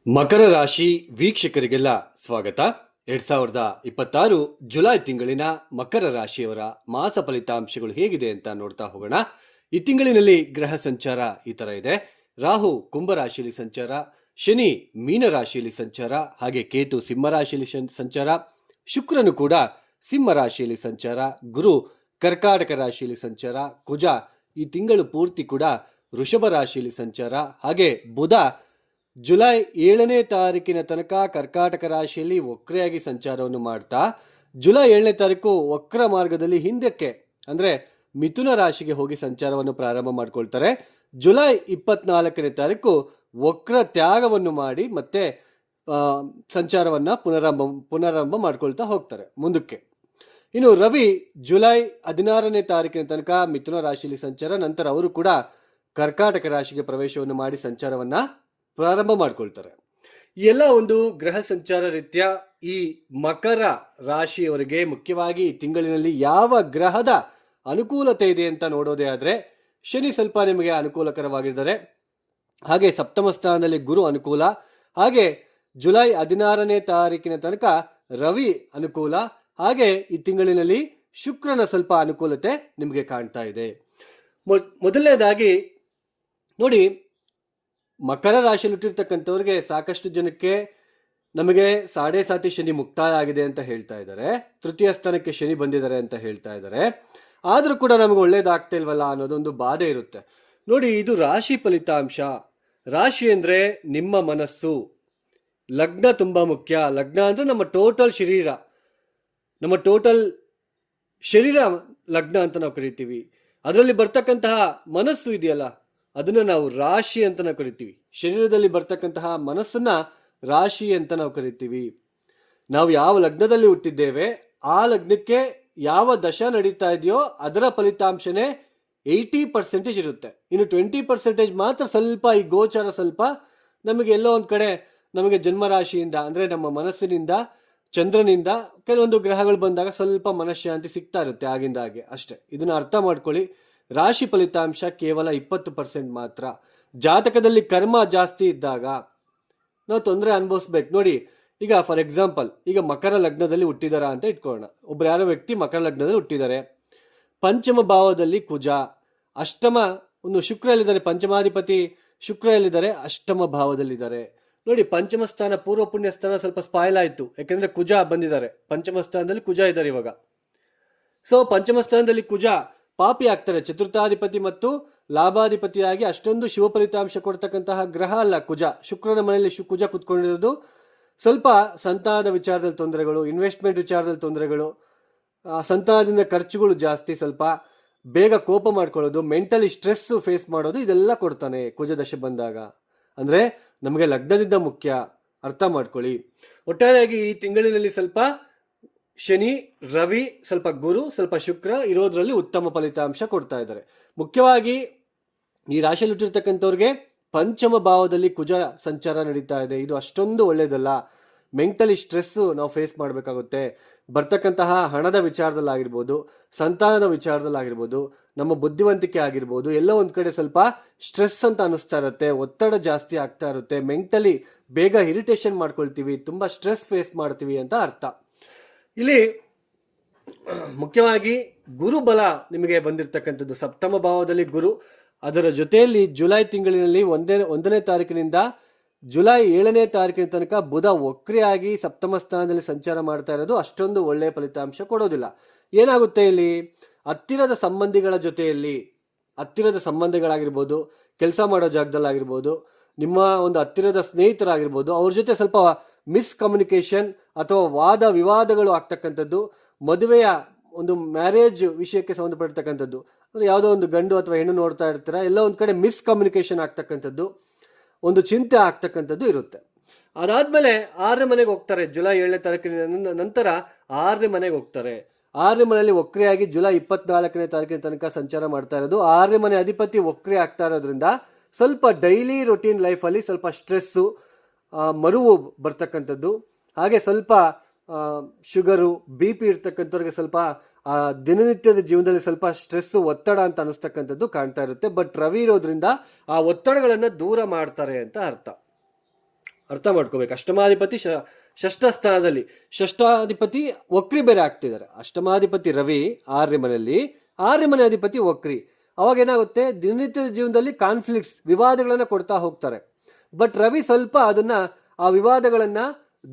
ಮಕರ ರಾಶಿ ವೀಕ್ಷಕರಿಗೆಲ್ಲ ಸ್ವಾಗತ. 2026 ಜುಲೈ ತಿಂಗಳಿನ ಮಕರ ರಾಶಿಯವರ ಮಾಸ ಫಲಿತಾಂಶಗಳು ಹೇಗಿದೆ ಅಂತ ನೋಡ್ತಾ ಹೋಗೋಣ. ಈ ತಿಂಗಳಿನಲ್ಲಿ ಗ್ರಹ ಸಂಚಾರ ಈ ತರ ಇದೆ. ರಾಹು ಕುಂಭ ರಾಶಿಯಲ್ಲಿ ಸಂಚಾರ, ಶನಿ ಮೀನ ರಾಶಿಯಲ್ಲಿ ಸಂಚಾರ, ಹಾಗೆ ಕೇತು ಸಿಂಹ ರಾಶಿಯಲ್ಲಿ ಸಂಚಾರ, ಶುಕ್ರನು ಕೂಡ ಸಿಂಹ ರಾಶಿಯಲ್ಲಿ ಸಂಚಾರ, ಗುರು ಕರ್ಕಾಟಕ ರಾಶಿಯಲ್ಲಿ ಸಂಚಾರ, ಕುಜ ಈ ತಿಂಗಳು ಪೂರ್ತಿ ಕೂಡ ವೃಷಭ ರಾಶಿಯಲ್ಲಿ ಸಂಚಾರ, ಹಾಗೆ ಬುಧ ಜುಲೈ 7ನೇ ತಾರೀಕಿನ ತನಕ ಕರ್ಕಾಟಕ ರಾಶಿಯಲ್ಲಿ ವಕ್ರೆಯಾಗಿ ಸಂಚಾರವನ್ನು ಮಾಡ್ತಾ ಜುಲೈ 7ನೇ ತಾರೀಕು ವಕ್ರ ಮಾರ್ಗದಲ್ಲಿ ಹಿಂದಕ್ಕೆ ಅಂದ್ರೆ ಮಿಥುನ ರಾಶಿಗೆ ಹೋಗಿ ಸಂಚಾರವನ್ನು ಪ್ರಾರಂಭ ಮಾಡ್ಕೊಳ್ತಾರೆ. ಜುಲೈ 24ನೇ ತಾರೀಕು ವಕ್ರ ತ್ಯಾಗವನ್ನು ಮಾಡಿ ಮತ್ತೆ ಸಂಚಾರವನ್ನ ಪುನರಾರಂಭ ಮಾಡ್ಕೊಳ್ತಾ ಹೋಗ್ತಾರೆ ಮುಂದಕ್ಕೆ. ಇನ್ನು ರವಿ ಜುಲೈ 16ನೇ ತಾರೀಕಿನ ತನಕ ಮಿಥುನ ರಾಶಿಯಲ್ಲಿ ಸಂಚಾರ, ನಂತರ ಅವರು ಕೂಡ ಕರ್ಕಾಟಕ ರಾಶಿಗೆ ಪ್ರವೇಶವನ್ನು ಮಾಡಿ ಸಂಚಾರವನ್ನ ಪ್ರಾರಂಭ ಮಾಡ್ಕೊಳ್ತಾರೆ. ಎಲ್ಲ ಒಂದು ಗ್ರಹ ಸಂಚಾರ ರೀತ್ಯ ಈ ಮಕರ ರಾಶಿಯವರಿಗೆ ಮುಖ್ಯವಾಗಿ ಈ ತಿಂಗಳಿನಲ್ಲಿ ಯಾವ ಗ್ರಹದ ಅನುಕೂಲತೆ ಇದೆ ಅಂತ ನೋಡೋದೇ ಆದ್ರೆ ಶನಿ ಸ್ವಲ್ಪ ನಿಮಗೆ ಅನುಕೂಲಕರವಾಗಿದ್ದಾರೆ, ಹಾಗೆ ಸಪ್ತಮ ಸ್ಥಾನದಲ್ಲಿ ಗುರು ಅನುಕೂಲ, ಹಾಗೆ ಜುಲೈ 16ನೇ ತಾರೀಕಿನ ತನಕ ರವಿ ಅನುಕೂಲ, ಹಾಗೆ ಈ ತಿಂಗಳಿನಲ್ಲಿ ಶುಕ್ರನ ಸ್ವಲ್ಪ ಅನುಕೂಲತೆ ನಿಮಗೆ ಕಾಣ್ತಾ ಇದೆ. ಮೊದಲನೇದಾಗಿ ನೋಡಿ, ಮಕರ ರಾಶಿಯಲ್ಲಿ ಹುಟ್ಟಿರ್ತಕ್ಕಂಥವ್ರಿಗೆ ಸಾಕಷ್ಟು ಜನಕ್ಕೆ ನಮಗೆ 7.5 ಶನಿ ಮುಕ್ತಾಯ ಆಗಿದೆ ಅಂತ ಹೇಳ್ತಾ ಇದ್ದಾರೆ, ತೃತೀಯ ಸ್ಥಾನಕ್ಕೆ ಶನಿ ಬಂದಿದ್ದಾರೆ ಅಂತ ಹೇಳ್ತಾ ಇದ್ದಾರೆ. ಆದರೂ ಕೂಡ ನಮಗೆ ಒಳ್ಳೇದಾಗ್ತಾ ಇಲ್ವಲ್ಲ ಅನ್ನೋದೊಂದು ಬಾಧೆ ಇರುತ್ತೆ. ನೋಡಿ, ಇದು ರಾಶಿ ಫಲಿತಾಂಶ. ರಾಶಿ ಅಂದ್ರೆ ನಿಮ್ಮ ಮನಸ್ಸು, ಲಗ್ನ ತುಂಬಾ ಮುಖ್ಯ. ಲಗ್ನ ಅಂದ್ರೆ ನಮ್ಮ ಟೋಟಲ್ ಶರೀರ, ನಮ್ಮ ಟೋಟಲ್ ಶರೀರ ಲಗ್ನ ಅಂತ ನಾವು ಕರಿತೀವಿ. ಅದರಲ್ಲಿ ಬರ್ತಕ್ಕಂತಹ ಮನಸ್ಸು ಇದೆಯಲ್ಲ, ಅದನ್ನ ನಾವು ರಾಶಿ ಅಂತ ನಾವು ಕರಿತೀವಿ. ಶರೀರದಲ್ಲಿ ಬರ್ತಕ್ಕಂತಹ ಮನಸ್ಸನ್ನ ರಾಶಿ ಅಂತ ನಾವು ಕರಿತೀವಿ. ನಾವು ಯಾವ ಲಗ್ನದಲ್ಲಿ ಹುಟ್ಟಿದ್ದೇವೆ ಆ ಲಗ್ನಕ್ಕೆ ಯಾವ ದಶ ನಡೀತಾ ಇದೆಯೋ ಅದರ ಫಲಿತಾಂಶನೇ 80% ಇರುತ್ತೆ. ಇನ್ನು 20% ಮಾತ್ರ ಸ್ವಲ್ಪ ಈ ಗೋಚಾರ ಸ್ವಲ್ಪ ನಮಗೆ ಎಲ್ಲೋ ಒಂದ್ ಕಡೆ ನಮಗೆ ಜನ್ಮರಾಶಿಯಿಂದ ಅಂದ್ರೆ ನಮ್ಮ ಮನಸ್ಸಿನಿಂದ ಚಂದ್ರನಿಂದ ಕೆಲವೊಂದು ಗ್ರಹಗಳು ಬಂದಾಗ ಸ್ವಲ್ಪ ಮನಃಶಾಂತಿ ಸಿಗ್ತಾ ಇರುತ್ತೆ ಆಗಿಂದ ಹಾಗೆ ಅಷ್ಟೇ. ಇದನ್ನ ಅರ್ಥ ಮಾಡ್ಕೊಳ್ಳಿ. ರಾಶಿ ಫಲಿತಾಂಶ ಕೇವಲ 20% ಮಾತ್ರ. ಜಾತಕದಲ್ಲಿ ಕರ್ಮ ಜಾಸ್ತಿ ಇದ್ದಾಗ ನಾವು ತೊಂದರೆ ಅನುಭವಿಸ್ಬೇಕು. ನೋಡಿ, ಈಗ ಫಾರ್ ಎಕ್ಸಾಂಪಲ್ ಈಗ ಮಕರ ಲಗ್ನದಲ್ಲಿ ಹುಟ್ಟಿದಾರ ಅಂತ ಇಟ್ಕೊಳ್ಳೋಣ. ಒಬ್ರು ಯಾರೋ ವ್ಯಕ್ತಿ ಮಕರ ಲಗ್ನದಲ್ಲಿ ಹುಟ್ಟಿದ್ದಾರೆ, ಪಂಚಮ ಭಾವದಲ್ಲಿ ಕುಜ, ಅಷ್ಟಮ ಒಂದು ಶುಕ್ರ ಎಲ್ಲಿದ್ದಾರೆ, ಪಂಚಮಾಧಿಪತಿ ಶುಕ್ರ ಎಲ್ಲಿದ್ದಾರೆ, ಅಷ್ಟಮ ಭಾವದಲ್ಲಿದ್ದಾರೆ. ನೋಡಿ, ಪಂಚಮ ಸ್ಥಾನ ಪೂರ್ವ ಪುಣ್ಯ ಸ್ಥಾನ ಸ್ವಲ್ಪ ಸ್ಪಾಯ್ಲ್ ಆಯ್ತು, ಯಾಕಂದ್ರೆ ಕುಜ ಬಂದಿದ್ದಾರೆ, ಪಂಚಮ ಸ್ಥಾನದಲ್ಲಿ ಕುಜ ಇದ್ದಾರೆ ಇವಾಗ. ಸೊ ಪಂಚಮ ಸ್ಥಾನದಲ್ಲಿ ಕುಜ ಪಾಪಿ ಆಗ್ತಾರೆ. ಚತುರ್ಥಾಧಿಪತಿ ಮತ್ತು ಲಾಭಾಧಿಪತಿಯಾಗಿ ಅಷ್ಟೊಂದು ಶುಭ ಫಲಿತಾಂಶ ಕೊಡ್ತಕ್ಕಂತಹ ಗ್ರಹ ಅಲ್ಲ ಕುಜ. ಶುಕ್ರನ ಮನೆಯಲ್ಲಿ ಕುಜ ಕುತ್ಕೊಂಡಿರೋದು ಸ್ವಲ್ಪ ಸಂತಾನದ ವಿಚಾರದಲ್ಲಿ ತೊಂದರೆಗಳು, ಇನ್ವೆಸ್ಟ್ಮೆಂಟ್ ವಿಚಾರದಲ್ಲಿ ತೊಂದರೆಗಳು, ಸಂತಾನದಿಂದ ಖರ್ಚುಗಳು ಜಾಸ್ತಿ, ಸ್ವಲ್ಪ ಬೇಗ ಕೋಪ ಮಾಡ್ಕೊಳ್ಳೋದು, ಮೆಂಟಲಿ ಸ್ಟ್ರೆಸ್ ಫೇಸ್ ಮಾಡೋದು, ಇದೆಲ್ಲ ಕೊಡ್ತಾನೆ ಕುಜ ದಶೆ ಬಂದಾಗ. ಅಂದ್ರೆ ನಮಗೆ ಲಗ್ನದಿಂದ ಮುಖ್ಯ, ಅರ್ಥ ಮಾಡ್ಕೊಳ್ಳಿ. ಒಟ್ಟಾರೆಯಾಗಿ ಈ ತಿಂಗಳಿನಲ್ಲಿ ಸ್ವಲ್ಪ ಶನಿ, ರವಿ, ಸ್ವಲ್ಪ ಗುರು, ಸ್ವಲ್ಪ ಶುಕ್ರ ಇರೋದ್ರಲ್ಲಿ ಉತ್ತಮ ಫಲಿತಾಂಶ ಕೊಡ್ತಾ ಇದ್ದಾರೆ. ಮುಖ್ಯವಾಗಿ ಈ ರಾಶಿಯಲ್ಲಿ ಹುಟ್ಟಿರ್ತಕ್ಕಂಥವ್ರಿಗೆ ಪಂಚಮ ಭಾವದಲ್ಲಿ ಕುಜ ಸಂಚಾರ ನಡೀತಾ ಇದೆ. ಇದು ಅಷ್ಟೊಂದು ಒಳ್ಳೇದಲ್ಲ. ಮೆಂಟಲಿ ಸ್ಟ್ರೆಸ್ ನಾವು ಫೇಸ್ ಮಾಡಬೇಕಾಗುತ್ತೆ. ಬರ್ತಕ್ಕಂತಹ ಹಣದ ವಿಚಾರದಲ್ಲಾಗಿರ್ಬೋದು, ಸಂತಾನದ ವಿಚಾರದಲ್ಲಾಗಿರ್ಬೋದು, ನಮ್ಮ ಬುದ್ಧಿವಂತಿಕೆ ಆಗಿರ್ಬೋದು, ಎಲ್ಲ ಒಂದ್ ಕಡೆ ಸ್ವಲ್ಪ ಸ್ಟ್ರೆಸ್ ಅಂತ ಅನಿಸ್ತಾ ಇರುತ್ತೆ, ಒತ್ತಡ ಜಾಸ್ತಿ ಆಗ್ತಾ ಇರುತ್ತೆ, ಮೆಂಟಲಿ ಬೇಗ ಇರಿಟೇಷನ್ ಮಾಡ್ಕೊಳ್ತೀವಿ, ತುಂಬಾ ಸ್ಟ್ರೆಸ್ ಫೇಸ್ ಮಾಡ್ತೀವಿ ಅಂತ ಅರ್ಥ. ಇಲ್ಲಿ ಮುಖ್ಯವಾಗಿ ಗುರು ಬಲ ನಿಮಗೆ ಬಂದಿರತಕ್ಕಂಥದ್ದು ಸಪ್ತಮ ಭಾವದಲ್ಲಿ ಗುರು. ಅದರ ಜೊತೆಯಲ್ಲಿ ಜುಲೈ ತಿಂಗಳಿನಲ್ಲಿ 1ನೇ ತಾರೀಕಿನಿಂದ ಜುಲೈ 7ನೇ ತಾರೀಕಿನ ತನಕ ಬುಧ ವಕ್ರಿಯಾಗಿ ಸಪ್ತಮ ಸ್ಥಾನದಲ್ಲಿ ಸಂಚಾರ ಮಾಡ್ತಾ ಇರೋದು ಅಷ್ಟೊಂದು ಒಳ್ಳೆಯ ಫಲಿತಾಂಶ ಕೊಡೋದಿಲ್ಲ. ಏನಾಗುತ್ತೆ ಇಲ್ಲಿ, ಹತ್ತಿರದ ಸಂಬಂಧಿಗಳ ಜೊತೆಯಲ್ಲಿ, ಹತ್ತಿರದ ಸಂಬಂಧಿಗಳಾಗಿರ್ಬೋದು, ಕೆಲಸ ಮಾಡೋ ಜಾಗದಲ್ಲಾಗಿರ್ಬೋದು, ನಿಮ್ಮ ಒಂದು ಹತ್ತಿರದ ಸ್ನೇಹಿತರಾಗಿರ್ಬೋದು, ಅವ್ರ ಜೊತೆ ಸ್ವಲ್ಪ ಮಿಸ್ಕಮ್ಯುನಿಕೇಶನ್ ಅಥವಾ ವಾದ ವಿವಾದಗಳು ಆಗ್ತಕ್ಕಂಥದ್ದು, ಮದುವೆಯ ಒಂದು ಮ್ಯಾರೇಜ್ ವಿಷಯಕ್ಕೆ ಸಂಬಂಧಪಡ್ತಕ್ಕಂಥದ್ದು, ಅಂದ್ರೆ ಯಾವುದೋ ಒಂದು ಗಂಡು ಅಥವಾ ಹೆಣ್ಣು ನೋಡ್ತಾ ಇರ್ತೀರ, ಎಲ್ಲ ಒಂದ್ ಕಡೆ ಮಿಸ್ಕಮ್ಯುನಿಕೇಶನ್ ಆಗ್ತಕ್ಕಂಥದ್ದು, ಒಂದು ಚಿಂತೆ ಆಗ್ತಕ್ಕಂಥದ್ದು ಇರುತ್ತೆ. ಅದಾದ್ಮೇಲೆ 6ನೇ ಮನೆಗೆ ಹೋಗ್ತಾರೆ. ಜುಲೈ 7ನೇ ತಾರೀಕಿನ ನಂತರ 6ನೇ ಮನೆಗೆ ಹೋಗ್ತಾರೆ. 6ನೇ ಮನೆಯಲ್ಲಿ ವಕ್ರಿಯಾಗಿ ಜುಲೈ 24ನೇ ತಾರೀಕಿನ ತನಕ ಸಂಚಾರ ಮಾಡ್ತಾ ಇರೋದು. 6ನೇ ಮನೆ ಅಧಿಪತಿ ವಕ್ರಿ ಆಗ್ತಾ ಇರೋದ್ರಿಂದ ಸ್ವಲ್ಪ ಡೈಲಿ ರೊಟೀನ್ ಲೈಫಲ್ಲಿ ಸ್ವಲ್ಪ ಸ್ಟ್ರೆಸ್ಸು, ಮರುವು ಬರ್ತಕ್ಕಂಥದ್ದು, ಹಾಗೆ ಸ್ವಲ್ಪ ಶುಗರು, BP ಇರ್ತಕ್ಕಂಥವ್ರಿಗೆ ಸ್ವಲ್ಪ ದಿನನಿತ್ಯದ ಜೀವನದಲ್ಲಿ ಸ್ವಲ್ಪ ಸ್ಟ್ರೆಸ್, ಒತ್ತಡ ಅಂತ ಅನಿಸ್ತಕ್ಕಂಥದ್ದು ಕಾಣ್ತಾ ಇರುತ್ತೆ. ಬಟ್ ರವಿ ಇರೋದ್ರಿಂದ ಆ ಒತ್ತಡಗಳನ್ನು ದೂರ ಮಾಡ್ತಾರೆ ಅಂತ ಅರ್ಥ. ಅರ್ಥ ಮಾಡ್ಕೋಬೇಕು. ಅಷ್ಟಮಾಧಿಪತಿ ಷಷ್ಠ ಸ್ಥಾನದಲ್ಲಿ, ಷಷ್ಠಾಧಿಪತಿ ವಕ್ರಿ ಬೇರೆ ಆಗ್ತಿದ್ದಾರೆ. ಅಷ್ಟಮಾಧಿಪತಿ ರವಿ ಆರ್ಯ ಮನೆ ಅಧಿಪತಿ ವಕ್ರಿ. ಅವಾಗ ಏನಾಗುತ್ತೆ, ದಿನನಿತ್ಯದ ಜೀವನದಲ್ಲಿ ಕಾನ್ಫ್ಲಿಕ್ಟ್ಸ್, ವಿವಾದಗಳನ್ನು ಕೊಡ್ತಾ ಹೋಗ್ತಾರೆ. ಬಟ್ ರವಿ ಸ್ವಲ್ಪ ಆ ವಿವಾದಗಳನ್ನು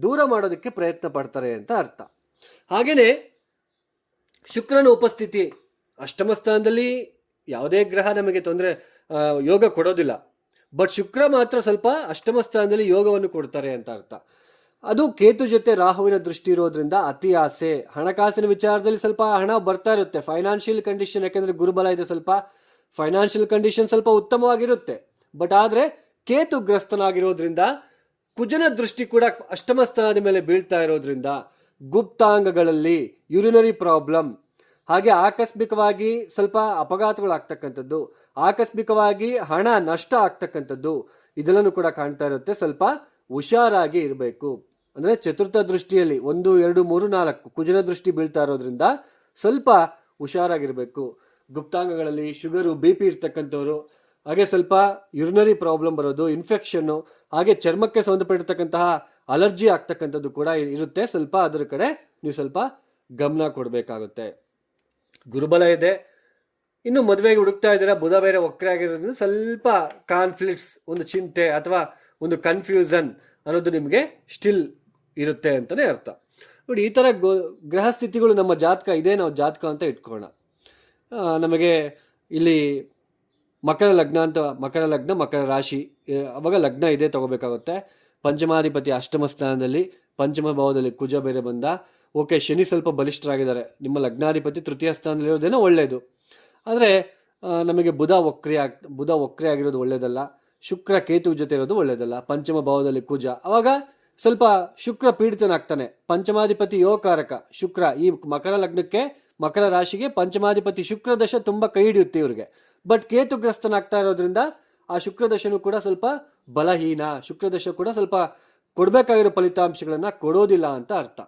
ದೂರ ಮಾಡೋದಕ್ಕೆ ಪ್ರಯತ್ನ ಪಡ್ತಾರೆ ಅಂತ ಅರ್ಥ. ಹಾಗೆಯೇ ಶುಕ್ರನ ಉಪಸ್ಥಿತಿ ಅಷ್ಟಮ ಸ್ಥಾನದಲ್ಲಿ ಯಾವುದೇ ಗ್ರಹ ನಮಗೆ ಯೋಗ ಕೊಡೋದಿಲ್ಲ. ಬಟ್ ಶುಕ್ರ ಮಾತ್ರ ಸ್ವಲ್ಪ ಅಷ್ಟಮ ಸ್ಥಾನದಲ್ಲಿ ಯೋಗವನ್ನು ಕೊಡ್ತಾರೆ ಅಂತ ಅರ್ಥ. ಅದು ಕೇತು ಜೊತೆ ರಾಹುವಿನ ದೃಷ್ಟಿ ಇರೋದ್ರಿಂದ ಅತಿ ಆಸೆ, ಹಣಕಾಸಿನ ವಿಚಾರದಲ್ಲಿ ಸ್ವಲ್ಪ ಹಣ ಬರ್ತಾ ಇರುತ್ತೆ. ಫೈನಾನ್ಷಿಯಲ್ ಕಂಡೀಷನ್, ಯಾಕೆಂದರೆ ಗುರುಬಲ ಇದೆ, ಸ್ವಲ್ಪ ಫೈನಾನ್ಷಿಯಲ್ ಕಂಡೀಷನ್ ಸ್ವಲ್ಪ ಉತ್ತಮವಾಗಿರುತ್ತೆ. ಬಟ್ ಆದರೆ ಕೇತು ಗ್ರಸ್ತನಾಗಿರೋದ್ರಿಂದ, ಕುಜನ ದೃಷ್ಟಿ ಕೂಡ ಅಷ್ಟಮ ಸ್ಥಾನದ ಮೇಲೆ ಬೀಳ್ತಾ ಇರೋದ್ರಿಂದ ಗುಪ್ತಾಂಗಗಳಲ್ಲಿ ಯುರಿನರಿ ಪ್ರಾಬ್ಲಮ್, ಹಾಗೆ ಆಕಸ್ಮಿಕವಾಗಿ ಸ್ವಲ್ಪ ಅಪಘಾತಗಳಾಗ್ತಕ್ಕಂಥದ್ದು, ಆಕಸ್ಮಿಕವಾಗಿ ಹಣ ನಷ್ಟ ಆಗ್ತಕ್ಕಂಥದ್ದು, ಇದೆಲ್ಲನೂ ಕೂಡ ಕಾಣ್ತಾ ಇರುತ್ತೆ. ಸ್ವಲ್ಪ ಹುಷಾರಾಗಿ ಇರಬೇಕು. ಅಂದರೆ ಚತುರ್ಥ ದೃಷ್ಟಿಯಲ್ಲಿ 1, 2, 3, 4 ಕುಜನ ದೃಷ್ಟಿ ಬೀಳ್ತಾ ಇರೋದ್ರಿಂದ ಸ್ವಲ್ಪ ಹುಷಾರಾಗಿರಬೇಕು. ಗುಪ್ತಾಂಗಗಳಲ್ಲಿ ಶುಗರು, BP ಇರ್ತಕ್ಕಂಥವ್ರು, ಹಾಗೆ ಸ್ವಲ್ಪ ಯುರಿನರಿ ಪ್ರಾಬ್ಲಮ್ ಬರೋದು, ಇನ್ಫೆಕ್ಷನ್ನು, ಹಾಗೆ ಚರ್ಮಕ್ಕೆ ಸಂಬಂಧಪಟ್ಟಿರ್ತಕ್ಕಂತಹ ಅಲರ್ಜಿ ಆಗ್ತಕ್ಕಂಥದ್ದು ಕೂಡ ಇರುತ್ತೆ. ಸ್ವಲ್ಪ ಅದರ ಕಡೆ ನೀವು ಸ್ವಲ್ಪ ಗಮನ ಕೊಡಬೇಕಾಗುತ್ತೆ. ಗುರುಬಲ ಇದೆ, ಇನ್ನು ಮದುವೆಗೆ ಹುಡುಕ್ತಾ ಇದ್ದೀರಾ, ಬುಧ ಬೇರೆ ವಕ್ರ ಆಗಿರೋದ್ರಿಂದ ಸ್ವಲ್ಪ ಕಾನ್ಫ್ಲಿಕ್ಟ್ಸ್, ಒಂದು ಚಿಂತೆ ಅಥವಾ ಒಂದು ಕನ್ಫ್ಯೂಷನ್ ಅನ್ನೋದು ನಿಮಗೆ ಸ್ಟಿಲ್ ಇರುತ್ತೆ ಅಂತಲೇ ಅರ್ಥ. ನೋಡಿ, ಈ ಥರ ಗ್ರಹ ಸ್ಥಿತಿಗಳು ನಮ್ಮ ಜಾತಕ ಇದೆ, ನಾವು ಜಾತಕ ಅಂತ ಇಟ್ಕೊಳ್ಳೋಣ. ನಮಗೆ ಇಲ್ಲಿ ಮಕರ ಲಗ್ನ, ಮಕರ ರಾಶಿ, ಅವಾಗ ಲಗ್ನ ಇದೆ ತಗೋಬೇಕಾಗುತ್ತೆ. ಪಂಚಮಾಧಿಪತಿ ಅಷ್ಟಮ ಸ್ಥಾನದಲ್ಲಿ, ಪಂಚಮ ಭಾವದಲ್ಲಿ ಕುಜ ಬೇರೆ ಬಂದ. ಓಕೆ, ಶನಿ ಸ್ವಲ್ಪ ಬಲಿಷ್ಠರಾಗಿದ್ದಾರೆ. ನಿಮ್ಮ ಲಗ್ನಾಧಿಪತಿ ತೃತೀಯ ಸ್ಥಾನದಲ್ಲಿರೋದೇನೋ ಒಳ್ಳೆಯದು. ಆದರೆ ನಮಗೆ ಬುಧ ವಕ್ರಿ ಆಗಿರೋದು ಒಳ್ಳೆಯದಲ್ಲ. ಶುಕ್ರ ಕೇತು ಜೊತೆ ಇರೋದು ಒಳ್ಳೆಯದಲ್ಲ. ಪಂಚಮ ಭಾವದಲ್ಲಿ ಕುಜ, ಅವಾಗ ಸ್ವಲ್ಪ ಶುಕ್ರ ಪೀಡಿತನಾಗ್ತಾನೆ. ಪಂಚಮಾಧಿಪತಿ ಯೋಗಕಾರಕ ಶುಕ್ರ. ಈ ಮಕರ ಲಗ್ನಕ್ಕೆ, ಮಕರ ರಾಶಿಗೆ ಪಂಚಮಾಧಿಪತಿ ಶುಕ್ರ ದಶ ತುಂಬ ಕೈ ಹಿಡಿಯುತ್ತೆ ಇವ್ರಿಗೆ. ಬಟ್ ಕೇತುಗ್ರಸ್ತನಾಗ್ತಾ ಇರೋದ್ರಿಂದ ಆ ಶುಕ್ರದಶನು ಕೂಡ ಸ್ವಲ್ಪ ಬಲಹೀನ. ಶುಕ್ರದಶ ಕೂಡ ಸ್ವಲ್ಪ ಕೊಡಬೇಕಾಗಿರೋ ಫಲಿತಾಂಶಗಳನ್ನು ಕೊಡೋದಿಲ್ಲ ಅಂತ ಅರ್ಥ.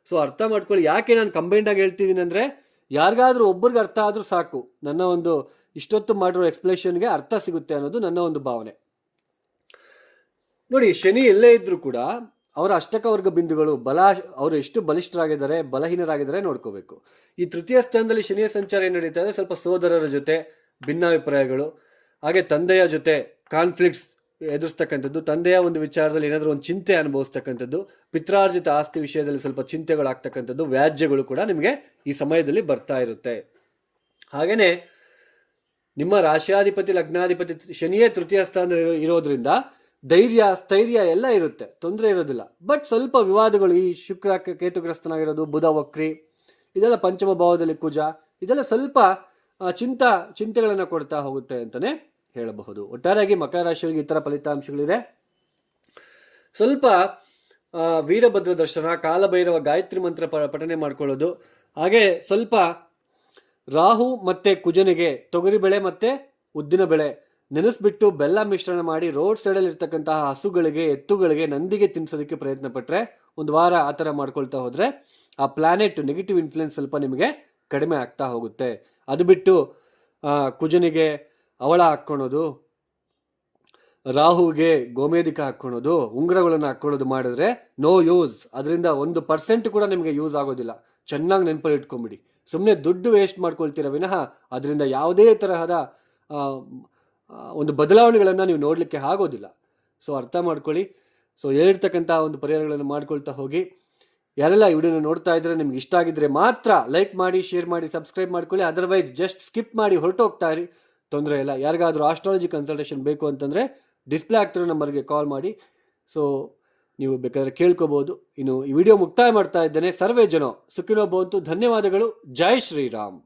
ಸೊ ಅರ್ಥ ಮಾಡ್ಕೊಳ್ಳಿ. ಯಾಕೆ ನಾನು ಕಂಬೈಂಡ್ ಆಗಿ ಹೇಳ್ತಿದ್ದೀನಿ ಅಂದರೆ, ಯಾರಿಗಾದ್ರೂ ಒಬ್ಬರಿಗೆ ಅರ್ಥ ಆದರೂ ಸಾಕು, ನನ್ನ ಒಂದು ಇಷ್ಟೊತ್ತು ಮಾಡಿರೋ ಎಕ್ಸ್ಪ್ಲೇಷನ್ಗೆ ಅರ್ಥ ಸಿಗುತ್ತೆ ಅನ್ನೋದು ನನ್ನ ಒಂದು ಭಾವನೆ. ನೋಡಿ, ಶನಿ ಎಲ್ಲೇ ಇದ್ರೂ ಕೂಡ ಅವರ ಅಷ್ಟಕವರ್ಗ ಬಿಂದುಗಳು ಅವರು ಎಷ್ಟು ಬಲಿಷ್ಠರಾಗಿದ್ದಾರೆ, ಬಲಹೀನರಾಗಿದ್ದಾರೆ ನೋಡ್ಕೋಬೇಕು. ಈ ತೃತೀಯ ಸ್ಥಾನದಲ್ಲಿ ಶನಿಯ ಸಂಚಾರ ಏನು ನಡೀತಾ ಇದೆ, ಸ್ವಲ್ಪ ಸೋದರರ ಜೊತೆ ಭಿನ್ನಾಭಿಪ್ರಾಯಗಳು, ಹಾಗೆ ತಂದೆಯ ಜೊತೆ ಕಾನ್ಫ್ಲಿಕ್ಟ್ಸ್ ಎದುರಿಸ್ತಕ್ಕಂಥದ್ದು, ತಂದೆಯ ಒಂದು ವಿಚಾರದಲ್ಲಿ ಏನಾದರೂ ಒಂದು ಚಿಂತೆ ಅನುಭವಿಸ್ತಕ್ಕಂಥದ್ದು, ಪಿತ್ರಾರ್ಜಿತ ಆಸ್ತಿ ವಿಷಯದಲ್ಲಿ ಸ್ವಲ್ಪ ಚಿಂತೆಗಳಾಗ್ತಕ್ಕಂಥದ್ದು, ವ್ಯಾಜ್ಯಗಳು ಕೂಡ ನಿಮಗೆ ಈ ಸಮಯದಲ್ಲಿ ಬರ್ತಾ ಇರುತ್ತೆ. ಹಾಗೆಯೇ ನಿಮ್ಮ ರಾಶಿಯಾಧಿಪತಿ ಲಗ್ನಾಧಿಪತಿ ಶನಿಯೇ ತೃತೀಯ ಸ್ಥಾನದಲ್ಲಿ ಇರೋದ್ರಿಂದ ಧೈರ್ಯ, ಸ್ಥೈರ್ಯ ಎಲ್ಲ ಇರುತ್ತೆ, ತೊಂದರೆ ಇರೋದಿಲ್ಲ. ಬಟ್ ಸ್ವಲ್ಪ ವಿವಾದಗಳು, ಈ ಶುಕ್ರ ಕೇತುಗ್ರಸ್ತನಾಗಿರೋದು, ಬುಧ ವಕ್ರಿ, ಇದೆಲ್ಲ ಪಂಚಮ ಭಾವದಲ್ಲಿ ಕುಜ, ಇದೆಲ್ಲ ಸ್ವಲ್ಪ ಚಿಂತೆಗಳನ್ನು ಕೊಡ್ತಾ ಹೋಗುತ್ತೆ ಅಂತಲೇ ಹೇಳಬಹುದು. ಒಟ್ಟಾರೆಯಾಗಿ ಮಕರ ರಾಶಿಯವರಿಗೆ ಈ ಥರ ಫಲಿತಾಂಶಗಳಿದೆ. ಸ್ವಲ್ಪ ವೀರಭದ್ರ ದರ್ಶನ, ಕಾಲಭೈರವ ಗಾಯತ್ರಿ ಮಂತ್ರ ಪಠನೆ ಮಾಡ್ಕೊಳ್ಳೋದು, ಹಾಗೆ ಸ್ವಲ್ಪ ರಾಹು ಮತ್ತು ಕುಜನಿಗೆ ತೊಗರಿಬೇಳೆ ಮತ್ತು ಉದ್ದಿನ ಬೆಳೆ ನೆನೆಸ್ಬಿಟ್ಟು ಬೆಲ್ಲ ಮಿಶ್ರಣ ಮಾಡಿ ರೋಡ್ ಸೈಡಲ್ಲಿ ಇರ್ತಕ್ಕಂತಹ ಹಸುಗಳಿಗೆ, ಎತ್ತುಗಳಿಗೆ, ನಂದಿಗೆ ತಿನ್ನಿಸೋದಕ್ಕೆ ಪ್ರಯತ್ನ ಪಟ್ಟರೆ, ಒಂದು ವಾರ ಆ ಥರ ಮಾಡ್ಕೊಳ್ತಾ ಹೋದರೆ ಆ ಪ್ಲಾನೆಟ್ ನೆಗೆಟಿವ್ ಇನ್ಫ್ಲುಯೆನ್ಸ್ ಸ್ವಲ್ಪ ನಿಮಗೆ ಕಡಿಮೆ ಆಗ್ತಾ ಹೋಗುತ್ತೆ. ಅದು ಬಿಟ್ಟು ಕುಜನಿಗೆ ಅವಳ ಹಾಕ್ಕೊಳೋದು, ರಾಹುಗೆ ಗೋಮೇಧಿಕ ಹಾಕ್ಕೊಳೋದು, ಉಂಗುರಗಳನ್ನು ಹಾಕ್ಕೊಳ್ಳೋದು ಮಾಡಿದ್ರೆ ನೋ ಯೂಸ್. ಅದರಿಂದ 1% ಕೂಡ ನಿಮಗೆ ಯೂಸ್ ಆಗೋದಿಲ್ಲ. ಚೆನ್ನಾಗಿ ನೆನಪಲ್ಲಿ ಇಟ್ಕೊಂಬಿಡಿ. ಸುಮ್ಮನೆ ದುಡ್ಡು ವೇಸ್ಟ್ ಮಾಡ್ಕೊಳ್ತೀರ ವಿನಃ ಅದರಿಂದ ಯಾವುದೇ ತರಹದ ಒಂದು ಬದಲಾವಣೆಗಳನ್ನು ನೀವು ನೋಡಲಿಕ್ಕೆ ಆಗೋದಿಲ್ಲ. ಸೊ ಅರ್ಥ ಮಾಡ್ಕೊಳ್ಳಿ. ಸೊ ಹೇಳಿರ್ತಕ್ಕಂಥ ಒಂದು ಪರಿಹಾರಗಳನ್ನು ಮಾಡ್ಕೊಳ್ತಾ ಹೋಗಿ. ಯಾರೆಲ್ಲ ಈ ವಿಡಿಯೋನ ನೋಡ್ತಾ ಇದ್ರೆ ನಿಮ್ಗೆ ಇಷ್ಟ ಆಗಿದ್ರೆ ಮಾತ್ರ ಲೈಕ್ ಮಾಡಿ, ಶೇರ್ ಮಾಡಿ, ಸಬ್ಸ್ಕ್ರೈಬ್ ಮಾಡ್ಕೊಳ್ಳಿ. ಅದರ್ವೈಸ್ ಜಸ್ಟ್ ಸ್ಕಿಪ್ ಮಾಡಿ ಹೊರಟೋಗ್ತಾ ಇರಿ, ತೊಂದರೆ ಇಲ್ಲ. ಯಾರಿಗಾದರೂ ಆಸ್ಟ್ರಾಲಜಿ ಕನ್ಸಲ್ಟೇಷನ್ ಬೇಕು ಅಂತಂದರೆ ಡಿಸ್ಪ್ಲೇ ಆಗ್ತಿರೋ ನಂಬರ್ಗೆ ಕಾಲ್ ಮಾಡಿ. ಸೊ ನೀವು ಬೇಕಾದರೆ ಕೇಳ್ಕೋಬೋದು. ಇನ್ನು ಈ ವಿಡಿಯೋ ಮುಕ್ತಾಯ ಮಾಡ್ತಾ ಇದ್ದೇನೆ. ಸರ್ವೇ ಜನ ಸುಖಿನೋ ಭವಂತು. ಧನ್ಯವಾದಗಳು. ಜೈ ಶ್ರೀರಾಮ್.